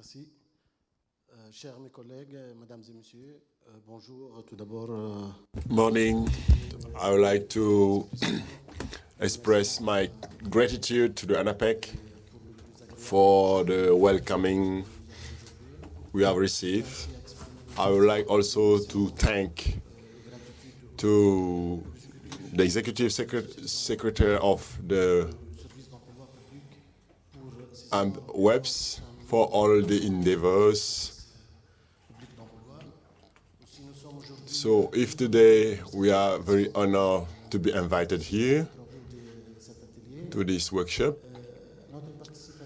Merci. Chers mes collègues, mesdames et messieurs, bonjour. Tout d'abord. Morning. I would like to express my gratitude to the ANAPEC for the welcoming we have received. I would like also to thank to the Executive Secretary of the WEBS for all the endeavors. So if today we are very honored to be invited here to this workshop,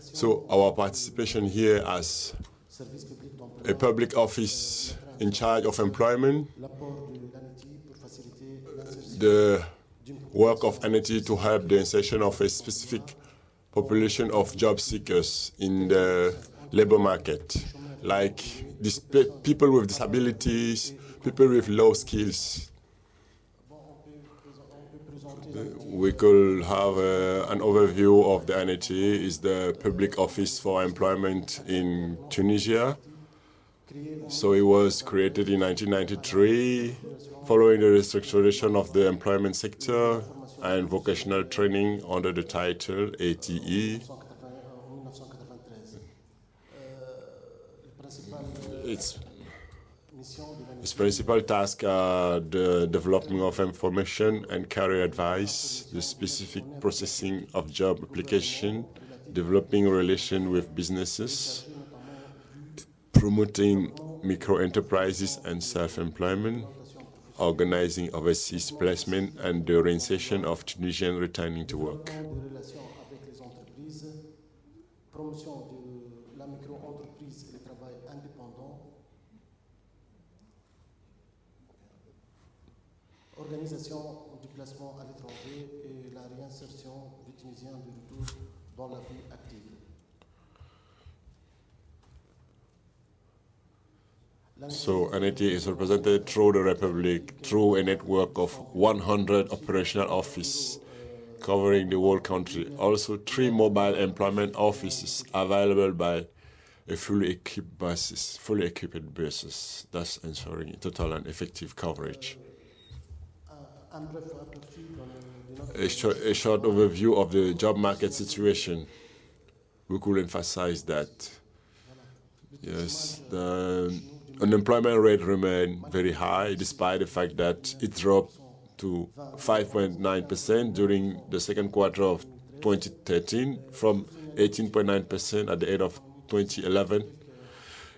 so our participation here as a public office in charge of employment, the work of entity to help the insertion of a specific population of job seekers in the labor market, like people with disabilities, people with low skills. We could have an overview of the entity. Is the Public Office for Employment in Tunisia. So it was created in 1993 following the restructuration of the employment sector and vocational training under the title ATE. Its principal tasks are the development of information and career advice, the specific processing of job application, developing relation with businesses, promoting micro-enterprises and self-employment, organizing overseas placement and the reinsertion of Tunisians returning to work. Organisation du placement à l'étranger et la réinsertion des Tunisiens de retour dans la vie active. So NAT is represented through the Republic through a network of 100 operational offices covering the whole country. Also 3 mobile employment offices available by a fully equipped basis, thus ensuring total and effective coverage. A short overview of the job market situation. We could emphasize that, yes, the unemployment rate remained very high despite the fact that it dropped to 5.9% during the second quarter of 2013 from 18.9% at the end of 2011.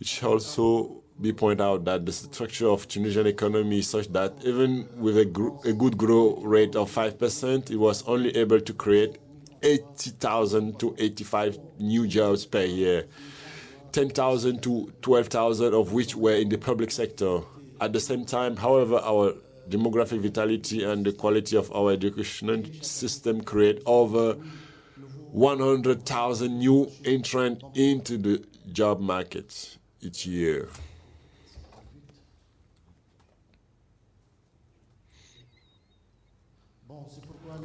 It should also be pointed out that the structure of Tunisian economy is such that even with a good growth rate of 5%, it was only able to create 80,000 to 85 new jobs per year, 10,000 to 12,000 of which were in the public sector. At the same time, however, our demographic vitality and the quality of our educational system create over 100,000 new entrants into the job market each year.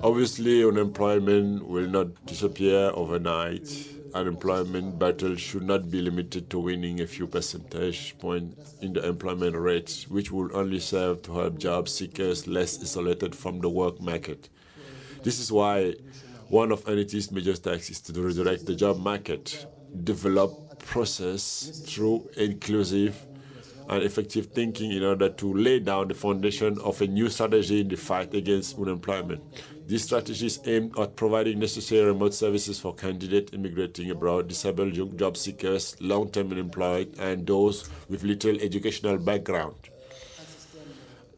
Obviously, unemployment will not disappear overnight. Unemployment battle should not be limited to winning a few percentage points in the employment rate, which will only serve to help job seekers less isolated from the work market. This is why one of NET's major tasks is to redirect the job market, develop process through inclusive and effective thinking in order to lay down the foundation of a new strategy in the fight against unemployment. This strategy is aimed at providing necessary remote services for candidates immigrating abroad, disabled young job seekers, long-term unemployed, and those with little educational background.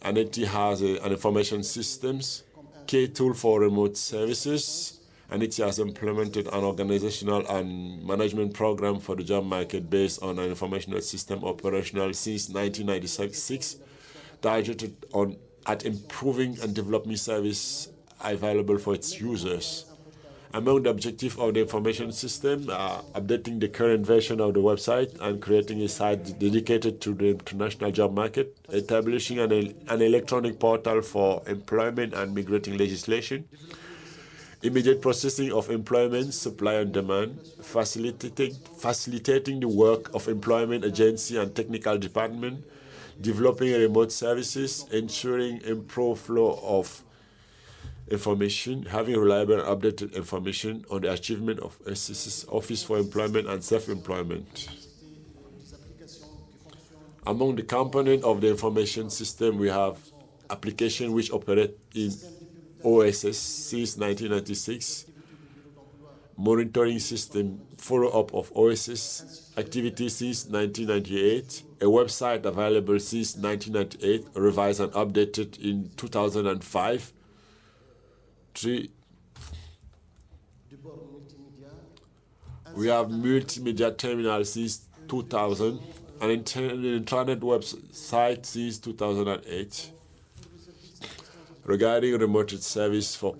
NET has an information systems, key tool for remote services, and it has implemented an organizational and management program for the job market based on an informational system operational since 1996, targeted at improving and developing service available for its users. Among the objectives of the information system are updating the current version of the website and creating a site dedicated to the international job market, establishing an electronic portal for employment and migrating legislation, immediate processing of employment, supply and demand, facilitating the work of employment agency and technical department, developing remote services, ensuring improved flow of information, having reliable and updated information on the achievement of SCC's Office for Employment and Self-Employment. Among the components of the information system, we have applications which operate in OSS since 1996, monitoring system follow-up of OSS activities since 1998, a website available since 1998, revised and updated in 2005. We have multimedia terminal since 2000, an internet website since 2008. Regarding remote service for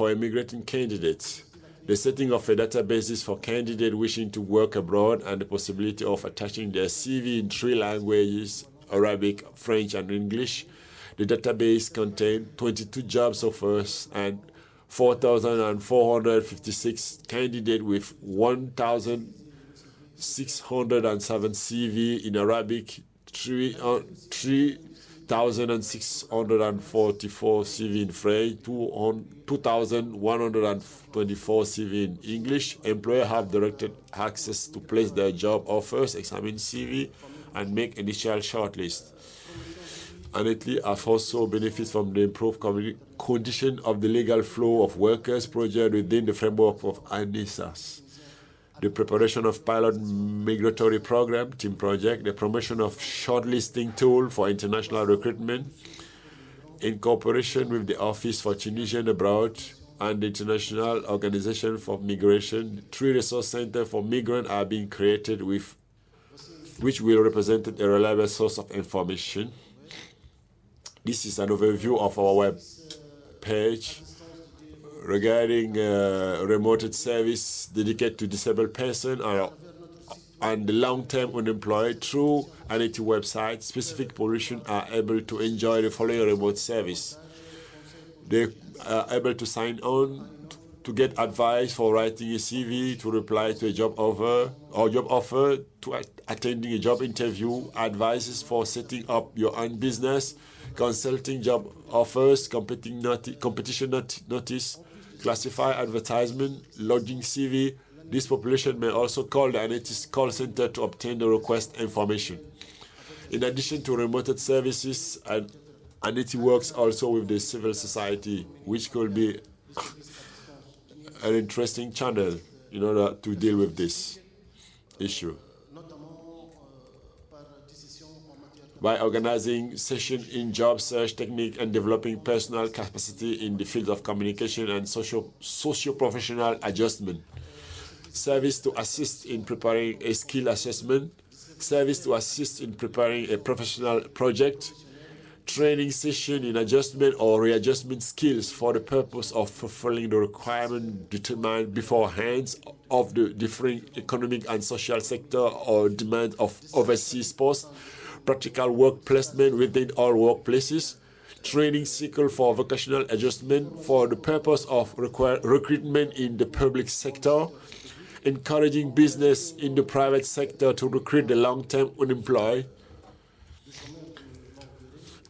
immigrating candidates, the setting of a databases for candidates wishing to work abroad and the possibility of attaching their CV in 3 languages, Arabic, French, and English. The database contains 22 jobs offers and 4,456 candidates with 1,607 CV in Arabic, 3,644 CV in French, 2,124 CV in English. Employers have directed access to place their job offers, examine CV, and make initial shortlist. Anetli have also benefited from the improved condition of the legal flow of workers project within the framework of ANISAS. The preparation of pilot migratory program, team project, the promotion of shortlisting tool for international recruitment, in cooperation with the Office for Tunisian Abroad and the International Organization for Migration, 3 resource centers for migrants are being created which will represent a reliable source of information. This is an overview of our web page regarding remote service dedicated to disabled persons and the long-term unemployed. Through an IT website, specific populations are able to enjoy the following remote service. They are able to sign on to get advice for writing a CV, to reply to a job offer, to attending a job interview, advices for setting up your own business, consulting job offers, competition notice, classify advertisement, lodging CV. This population may also call the ANETI's call center to obtain the request information. In addition to remote services, ANETI works also with the civil society, which could be an interesting channel in order to deal with this issue. By organizing sessions in job search technique and developing personal capacity in the field of communication and socio-professional adjustment. Service to assist in preparing a skill assessment. Service to assist in preparing a professional project. Training session in adjustment or readjustment skills for the purpose of fulfilling the requirement determined beforehand of the differing economic and social sector or demand of overseas posts. Practical work placement within all workplaces, training cycle for vocational adjustment for the purpose of recruitment in the public sector, encouraging business in the private sector to recruit the long-term unemployed,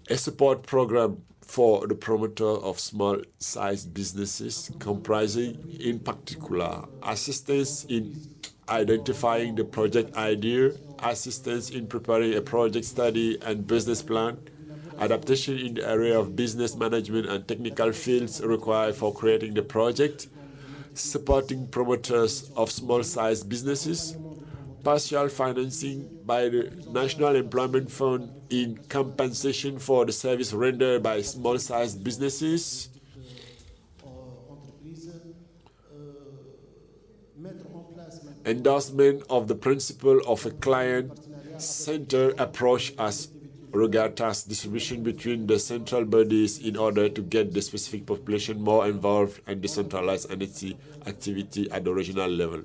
a support program for the promoter of small-sized businesses, comprising, in particular, assistance in identifying the project idea, assistance in preparing a project study and business plan, adaptation in the area of business management and technical fields required for creating the project, supporting promoters of small-sized businesses, partial financing by the National Employment Fund in compensation for the service rendered by small-sized businesses, endorsement of the principle of a client-centered approach as regards task distribution between the central bodies in order to get the specific population more involved and decentralized entity activity at the regional level.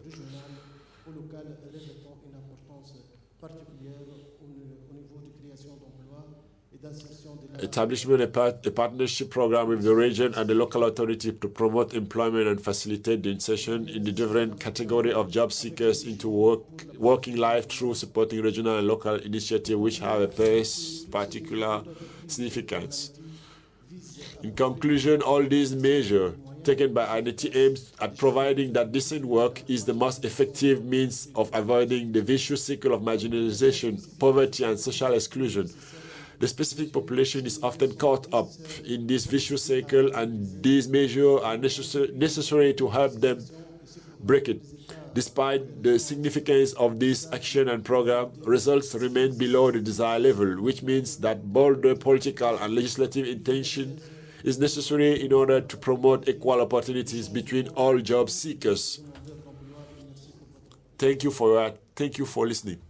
establishment a partnership program with the region and the local authority to promote employment and facilitate the insertion in the different category of job seekers into working life through supporting regional and local initiatives which have a particular significance. In conclusion, all these measures taken by IDT aims at providing that decent work is the most effective means of avoiding the vicious cycle of marginalization, poverty, and social exclusion. The specific population is often caught up in this vicious cycle, and these measures are necessary to help them break it. Despite the significance of this action and program, results remain below the desired level, which means that bolder political and legislative intention is necessary in order to promote equal opportunities between all job seekers. Thank you for listening.